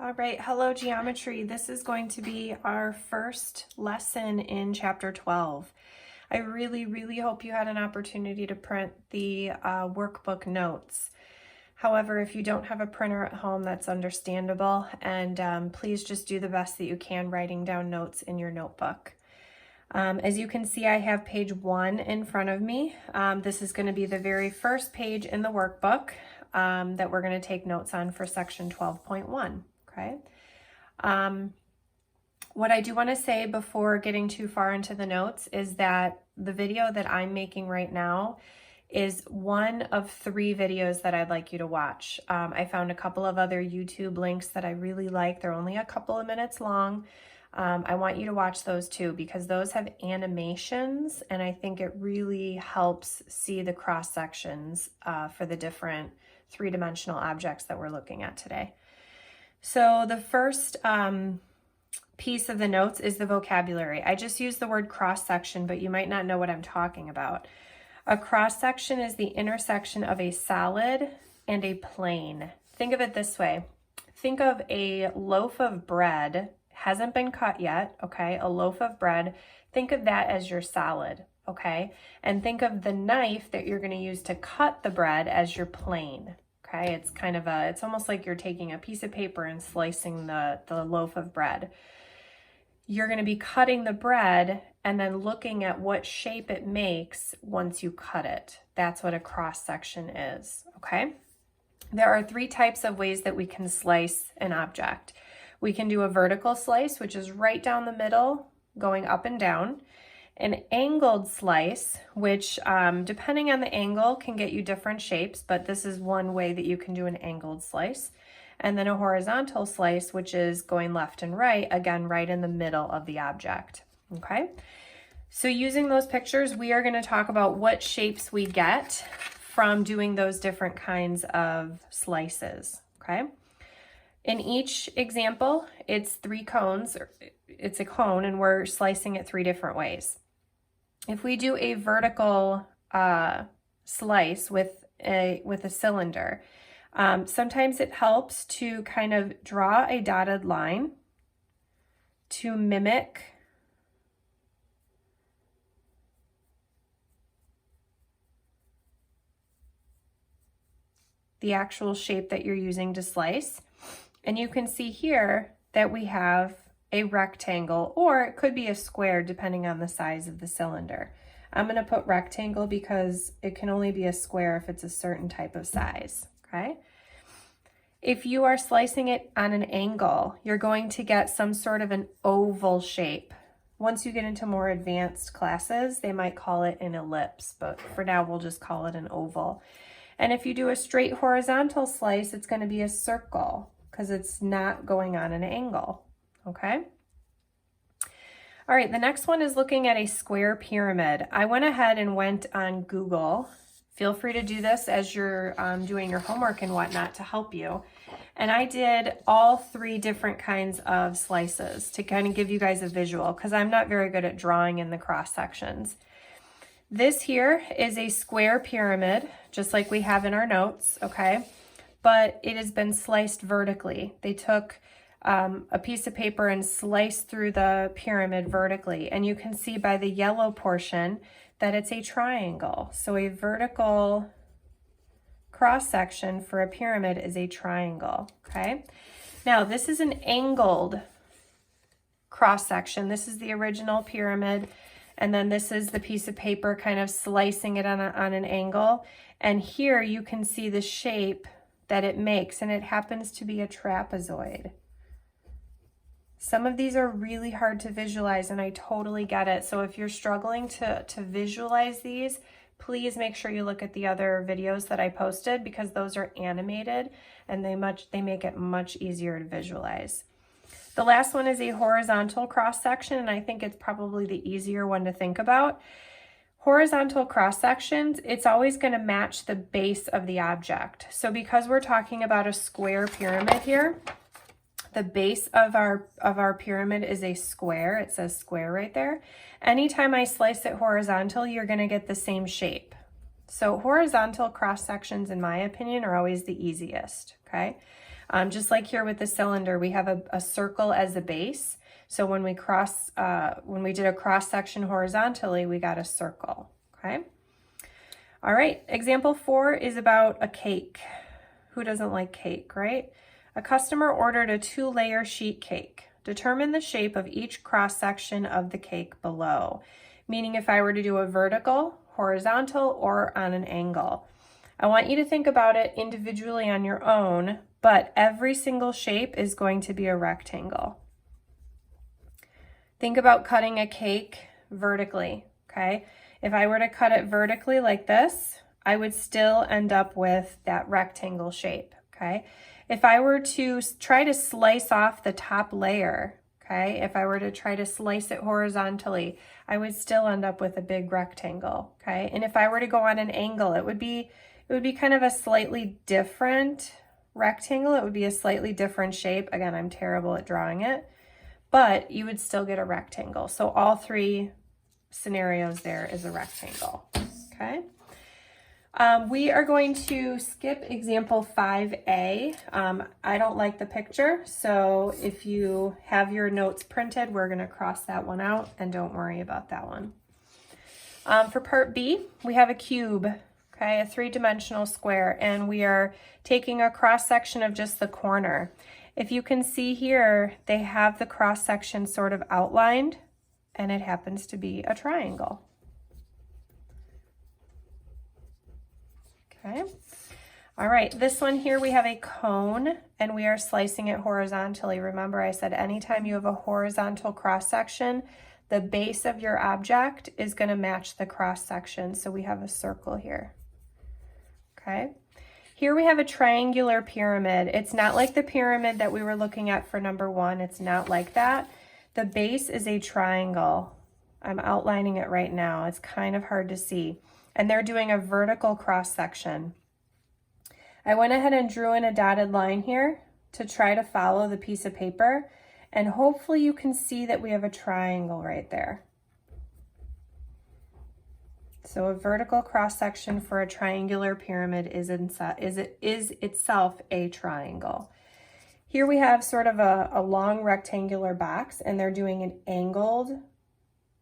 All right, hello geometry. This is going to be our first lesson in chapter 12. I really hope you had an opportunity to print the workbook notes. However, if you don't have a printer at home, that's understandable, and please just do the best that you can writing down notes in your notebook. As you can see, I have page 1 in front of me. This is going to be the very first page in the workbook that we're going to take notes on for section 12.1. Okay. What I do want to say before getting too far into the notes is that the video that I'm making right now is one of 3 videos that I'd like you to watch. I found a couple of other YouTube links that I really like. They're only a couple of minutes long. I want you to watch those too because those have animations, and I think it really helps see the cross sections for the different 3-dimensional objects that we're looking at today. So the first piece of the notes is the vocabulary. I just used the word cross-section, but you might not know what I'm talking about. A cross-section is the intersection of a solid and a plane. Think of it this way. Think of a loaf of bread, hasn't been cut yet, okay? A loaf of bread. Think of that as your solid, okay? And think of the knife that you're going to use to cut the bread as your plane. Okay, it's kind of it's almost like you're taking a piece of paper and slicing the loaf of bread. You're going to be cutting the bread and then looking at what shape it makes once you cut it. That's what a cross section is, okay? There are 3 types of ways that we can slice an object. We can do a vertical slice, which is right down the middle, going up and down. An angled slice, which depending on the angle can get you different shapes, but this is one way that you can do an angled slice. And then a horizontal slice, which is going left and right, again, right in the middle of the object, okay? So using those pictures, we are gonna talk about what shapes we get from doing those different kinds of slices, okay? In each example, it's 3 cones, it's a cone, and we're slicing it 3 different ways. If we do a vertical slice with a cylinder, sometimes it helps to kind of draw a dotted line to mimic the actual shape that you're using to slice. And you can see here that we have a rectangle, or it could be a square depending on the size of the cylinder. I'm going to put rectangle because it can only be a square if it's a certain type of size, okay? If you are slicing it on an angle, you're going to get some sort of an oval shape. Once you get into more advanced classes, they might call it an ellipse, but for now we'll just call it an oval. And if you do a straight horizontal slice, it's going to be a circle because it's not going on an angle. Okay. All right, the next one is looking at a square pyramid. I went ahead and went on Google. Feel free to do this as you're doing your homework and whatnot to help you. And I did all 3 different kinds of slices to kind of give you guys a visual because I'm not very good at drawing in the cross sections. This here is a square pyramid, just like we have in our notes, okay? But it has been sliced vertically. They took a piece of paper and slice through the pyramid vertically. And you can see by the yellow portion that it's a triangle. So a vertical cross section for a pyramid is a triangle, okay? Now this is an angled cross section. This is the original pyramid. And then this is the piece of paper kind of slicing it on an angle. And here you can see the shape that it makes, and it happens to be a trapezoid. Some of these are really hard to visualize, and I totally get it. So if you're struggling to visualize these, please make sure you look at the other videos that I posted because those are animated and they make it much easier to visualize. The last one is a horizontal cross section, and I think it's probably the easier one to think about. Horizontal cross sections, it's always going to match the base of the object. So because we're talking about a square pyramid here, the base of our pyramid is a square. It says square right there. Anytime I slice it horizontal, you're going to get the same shape. So horizontal cross sections, in my opinion, are always the easiest, okay? Just like here with the cylinder, we have a circle as a base. So when we did a cross section horizontally, we got a circle, okay? All right, example 4 is about a cake. Who doesn't like cake, right? A customer ordered a 2-layer sheet cake. Determine the shape of each cross section of the cake below. Meaning if I were to do a vertical, horizontal, or on an angle. I want you to think about it individually on your own, but every single shape is going to be a rectangle. Think about cutting a cake vertically, okay? If I were to cut it vertically like this, I would still end up with that rectangle shape, okay? If I were to try to slice off the top layer, okay, if I were to try to slice it horizontally, I would still end up with a big rectangle, okay? And if I were to go on an angle, it would be kind of a slightly different rectangle. It would be a slightly different shape. Again, I'm terrible at drawing it, but you would still get a rectangle. So all 3 scenarios there is a rectangle, okay? We are going to skip example 5A. I don't like the picture, so if you have your notes printed, we're going to cross that one out and don't worry about that one. For part B, we have a cube, okay, a 3-dimensional square, and we are taking a cross section of just the corner. If you can see here, they have the cross section sort of outlined, and it happens to be a triangle. Okay. All right, this one here, we have a cone and we are slicing it horizontally. Remember, I said anytime you have a horizontal cross section, the base of your object is going to match the cross section. So we have a circle here. Okay. Here we have a triangular pyramid. It's not like the pyramid that we were looking at for number 1. It's not like that. The base is a triangle. I'm outlining it right now. It's kind of hard to see. And they're doing a vertical cross section. I went ahead and drew in a dotted line here to try to follow the piece of paper, and hopefully you can see that we have a triangle right there. So a vertical cross section for a triangular pyramid is itself a triangle. Here we have sort of a long rectangular box, and they're doing an angled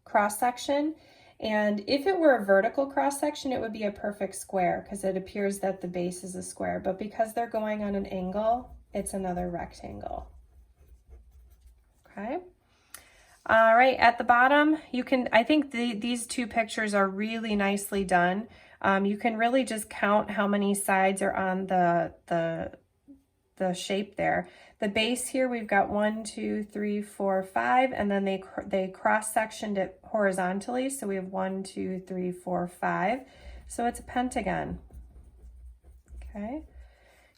cross section. And if it were a vertical cross section, it would be a perfect square because it appears that the base is a square. But because they're going on an angle, it's another rectangle. Okay. All right, at the bottom, I think these 2 pictures are really nicely done. You can really just count how many sides are on the shape there. The base here, we've got 1, 2, 3, 4, 5, and then they cross-sectioned it horizontally. So we have 1, 2, 3, 4, 5. So it's a pentagon. Okay.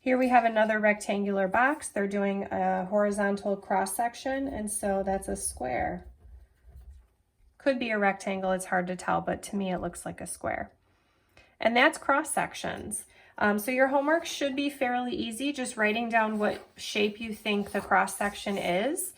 Here we have another rectangular box. They're doing a horizontal cross-section, and so that's a square. Could be a rectangle, it's hard to tell, but to me it looks like a square. And that's cross-sections. So your homework should be fairly easy, just writing down what shape you think the cross section is.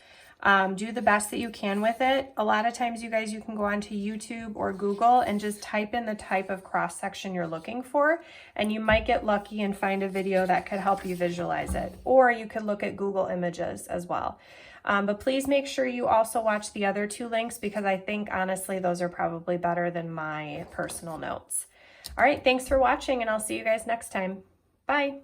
Do the best that you can with it. A lot of times, you guys, you can go onto YouTube or Google and just type in the type of cross section you're looking for, and you might get lucky and find a video that could help you visualize it. Or you could look at Google Images as well. But please make sure you also watch the other 2 links because I think, honestly, those are probably better than my personal notes. All right, thanks for watching, and I'll see you guys next time. Bye.